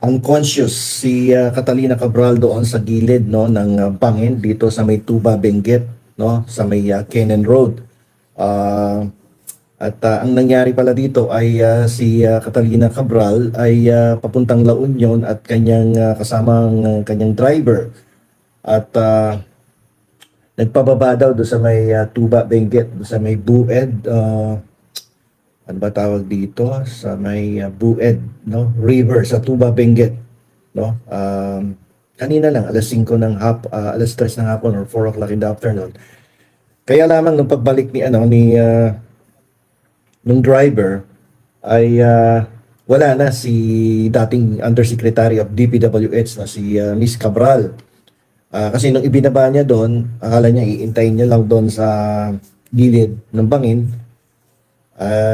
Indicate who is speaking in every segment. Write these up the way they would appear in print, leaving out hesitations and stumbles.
Speaker 1: unconscious si Catalina Cabral doon sa gilid, no, ng bangin dito sa may Tuba Benguet, no, sa may Kenan Road. Ang nangyari pala dito ay si Catalina Cabral ay papuntang La Union at kanyang kasamang kanyang driver at nagpababa daw doon sa may Tuba Benguet, doon sa may Bued, ano ba tawag dito, sa may Bued, no, river sa Tuba Benguet, no. Kanina lang alas 5 ng alas 3 ng hapon or 4 o'clock in the afternoon. Kaya lamang nung pagbalik ni nung driver ay wala na si dating Undersecretary of DPWH na si Miss Cabral. Kasi nung ibinaba niya doon, akala niya iintayin niya lang doon sa gilid ng bangin.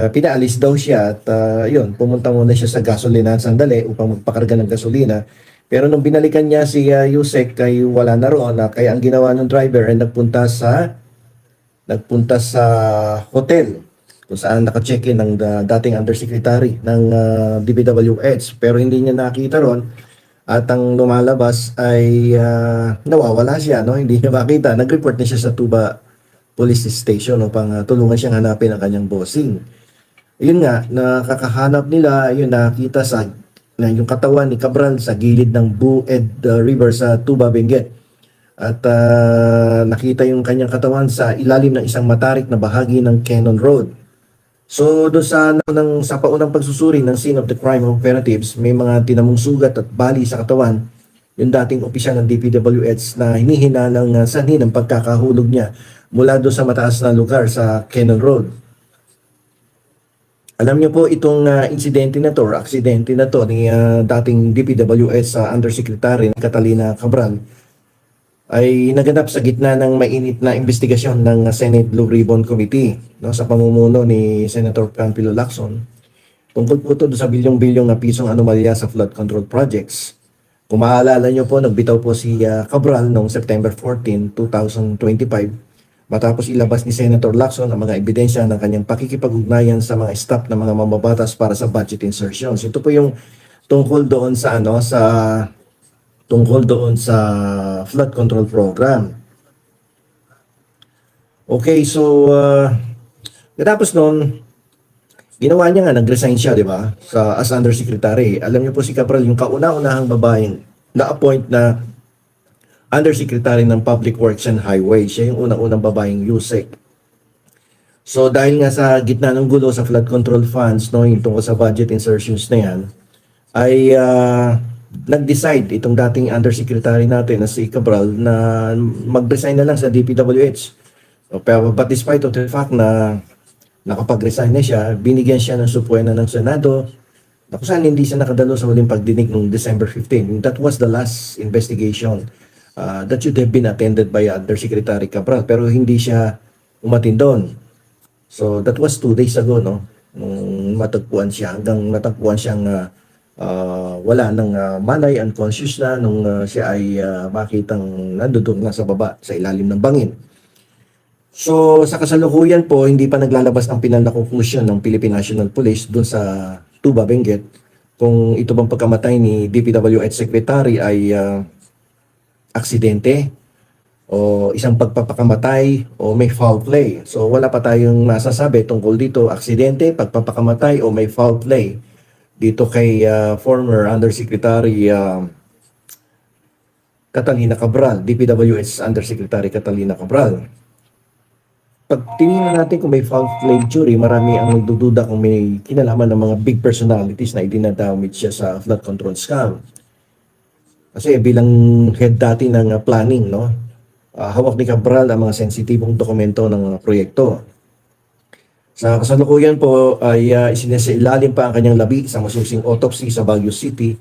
Speaker 1: Pinaalis daw siya at yun, pumunta muna siya sa gasolinahan sandali upang magpakarga ng gasolina. Pero nung binalikan niya si Yusek ay wala na roon. Kaya ang ginawa ng driver ay nagpunta sa hotel kung saan naka-check-in ng dating undersecretary ng DPWH. Pero hindi niya nakita ron at ang lumalabas ay nawawala siya, no? Hindi niya makita. Nag-report na siya sa Tuba Police Station upang tulungan siyang hanapin ang kanyang bossing. Yun nga, nakakahanap nila, yun nakita na yung katawan ni Cabral sa gilid ng Bued River sa Tuba Benguet. At nakita yung kanyang katawan sa ilalim ng isang matarik na bahagi ng Kenan Road. So doon sa paunang pagsusuri ng scene of the crime operatives, may mga tinamong sugat at bali sa katawan yung dating opisyal ng DPWH na hinihina ng sanhi ng pagkakahulog niya mula doon sa mataas na lugar sa Kenan Road. Alam niyo po itong insidente na to or aksidente na to ni dating DPWH Undersecretary Catalina Cabral ay naganap sa gitna ng mainit na investigasyon ng Senate Blue Ribbon Committee, no, sa pamumuno ni Senator Panfilo Lacson. Tungkol po ito sa bilyong-bilyong na pisong anomalya sa flood control projects. Kung maalala nyo po, nagbitaw po si Cabral noong September 14, 2025 matapos ilabas ni Senator Lacson ang mga ebidensya ng kanyang pakikipag-ugnayan sa mga staff ng mga mambabatas para sa budget insertions. Ito po yung tungkol doon sa flood control program. Okay, so tapos noon, ginawa niya nga, nag-resign siya, di ba? As Undersecretary. Alam niyo po si Cabral, yung kauna-unahang babaeng na-appoint na Undersecretary ng Public Works and Highway. Siya yung unang-unang babaeng USEC. So dahil nga sa gitna ng gulo sa flood control funds, no, yung tungkol sa budget insertions na yan, ay nag-decide itong dating undersecretary natin na si Cabral na mag-resign na lang sa DPWH. So, pero but despite of the fact na nakapag-resign na siya, binigyan siya ng supuena ng Senado na kung saan hindi siya nakadalo sa huling pagdinig noong December 15. That was the last investigation that should have been attended by Undersecretary Cabral, pero hindi siya umatin doon. So that was 2 days ago, no? Nung matagpuan siya, hanggang matagpuan siyang wala nang malay, unconscious na nung siya ay makitang nandudog na sa baba, sa ilalim ng bangin. So sa kasalukuyan po, hindi pa naglalabas ang pinal na konklusyon ng Philippine National Police dun sa Tuba Benguet kung ito bang pagkamatay ni DPWH Secretary ay aksidente o isang pagpapakamatay o may foul play. So wala pa tayong masasabi tungkol dito, aksidente, pagpapakamatay o may foul play dito kay former Undersecretary Catalina Cabral, DPWH Undersecretary Catalina Cabral. Pag tingnan natin kung may foul play jury, marami ang nagdududa kung may kinalaman ng mga big personalities na idinadamage siya sa flood control scam. Kasi bilang head dati ng planning, no, hawak ni Cabral ang mga sensitibong dokumento ng proyekto. Sa kasalukuyan po ay isinasailalim pa ang kanyang labi sa masusing autopsy sa Baguio City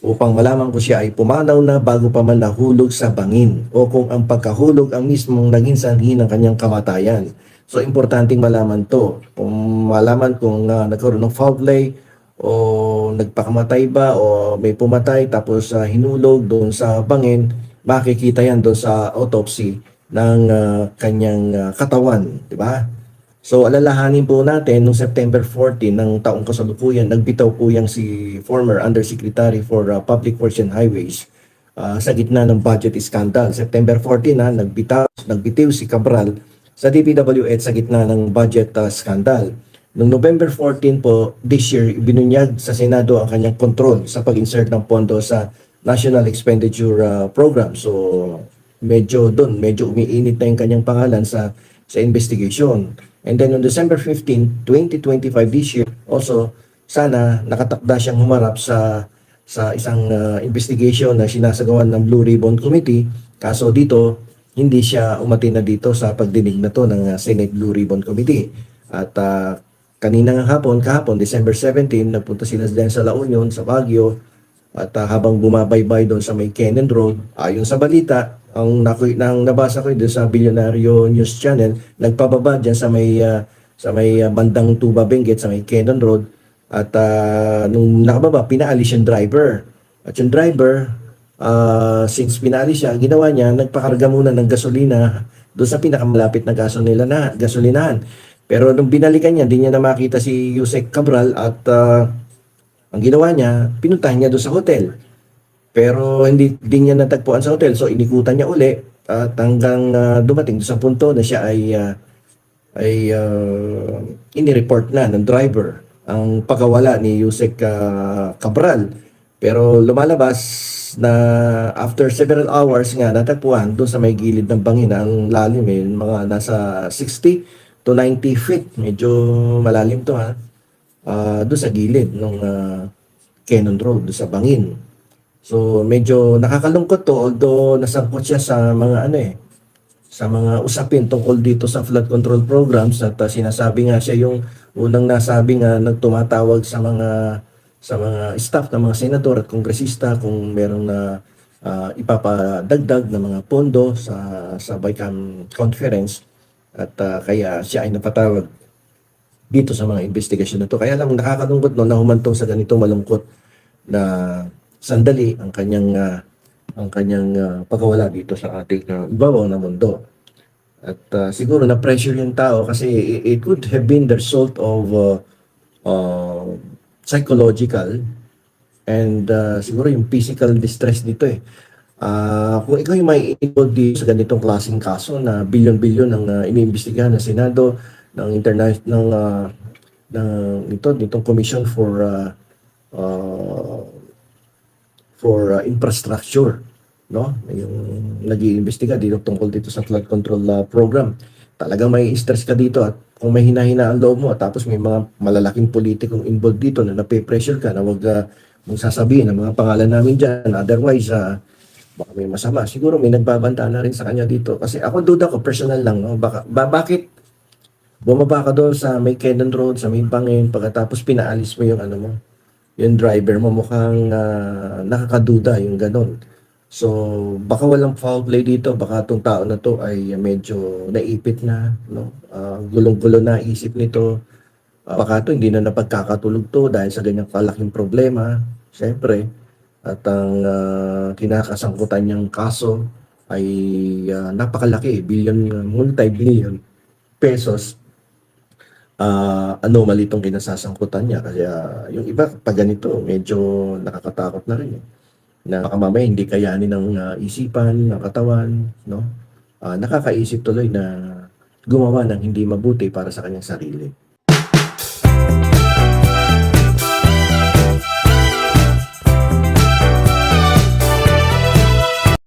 Speaker 1: upang malaman kung siya ay pumanaw na bago pa man nahulog sa bangin o kung ang pagkahulog ang mismong naging sanhi ng kanyang kamatayan. So importanteng malaman to. Kung malaman kung nagkaroon ng foul play o nagpakamatay ba o may pumatay tapos hinulog doon sa bangin, makikita yan doon sa autopsy ng kanyang katawan, di ba? So alalahanin po natin noong September 14 ng taong kasalukuyan, nagbitaw po yang si former Undersecretary for Public Works and Highways sa gitna ng budget scandal. September 14 nagbitiw si Cabral sa DPWH sa gitna ng budget scandal. Noong November 14 po this year, binunyag sa Senado ang kanyang control sa pag-insert ng pondo sa National Expenditure Program. So medyo umiinit na yung kanyang pangalan sa investigation. And then on December 15, 2025 this year, also sana nakatakda siyang humarap sa isang investigation na sinasagawan ng Blue Ribbon Committee. Kaso dito, hindi siya umatina dito sa pagdinig na to ng Senate Blue Ribbon Committee. At kaninang kahapon, December 17, nagpunta sila dyan sa La Union, sa Baguio. At habang bumabaybay doon sa may Cannon Road, ayon sa balita, ang nabasa ko doon sa Bilyonaryo News Channel, nagpababa dyan sa may bandang Tuba Benguet sa may Cannon Road. At nung nakababa, pinaalis yung driver. At yung driver, since pinaalis siya, ginawa niya, nagpakarga muna ng gasolina doon sa pinakamalapit na gasolinahan. Pero nung binalikan niya, hindi niya na makita si Yusek Cabral at ang ginawa niya, pinuntahan niya doon sa hotel. Pero hindi din niya natagpuan sa hotel. So inikutan niya uli at hanggang dumating sa punto na siya ay inireport na ng driver ang pagkawala ni Yusek Cabral. Pero lumalabas na after several hours nga natagpuan doon sa may gilid ng bangin ang lalim mga nasa 60 to 90 feet. Medyo malalim to doon sa gilid ng Cannon Road, doon sa bangin. So medyo nakakalungkot to, although nasangkot siya sa mga sa mga usapin tungkol dito sa flood control programs at sinasabi nga siya yung unang nasabi nga nagtumatawag sa mga staff ng mga senador at kongresista kung merong na ipapadagdag na mga pondo sa BICAM conference at kaya siya ay napatawag dito sa mga investigasyon na to. Kaya lang nakakalungkot no na humantong sa ganitong malungkot na sandali ang kanyang pagkawala dito sa ating ibabaw na mundo. At siguro na pressure yung tao kasi it could have been the result of psychological and siguro yung physical distress dito kung ikaw yung may involved dito sa ganitong klaseng kaso na bilyon-bilyon ang iniimbestigahan ng Senado nitong Commission for infrastructure, no? Yung nag-iimbestiga dito tungkol dito sa flood control program. Talagang may stress ka dito at kung may hina-hina ang loob mo at tapos may mga malalaking politikong involved dito na nape-pressure ka na wag mong sasabihin ang mga pangalan namin dyan. Otherwise, baka may masama. Siguro may nagbabanta na rin sa kanya dito. Kasi ako duda ko, personal lang, no? Bakit bumaba ka doon sa may Cannon Road, sa may bangin, pagkatapos pinaalis mo yung driver mo, mukhang nakakaduda yung ganon. So, baka walang foul play dito, baka itong tao na to ay medyo naipit na, no? Gulong-gulo na isip nito. Baka to hindi na napagkakatulog to dahil sa ganyang kalaking problema, syempre. At ang kinakasangkutan niyang kaso ay napakalaki, multi-billion pesos. Anomaly itong kinasasangkutan niya. Kaya yung iba, pag ganito, medyo nakakatakot na rin. Na baka mamaya hindi kayanin ng isipan, ng katawan, no? Nakakaisip tuloy na gumawa ng hindi mabuti para sa kanyang sarili.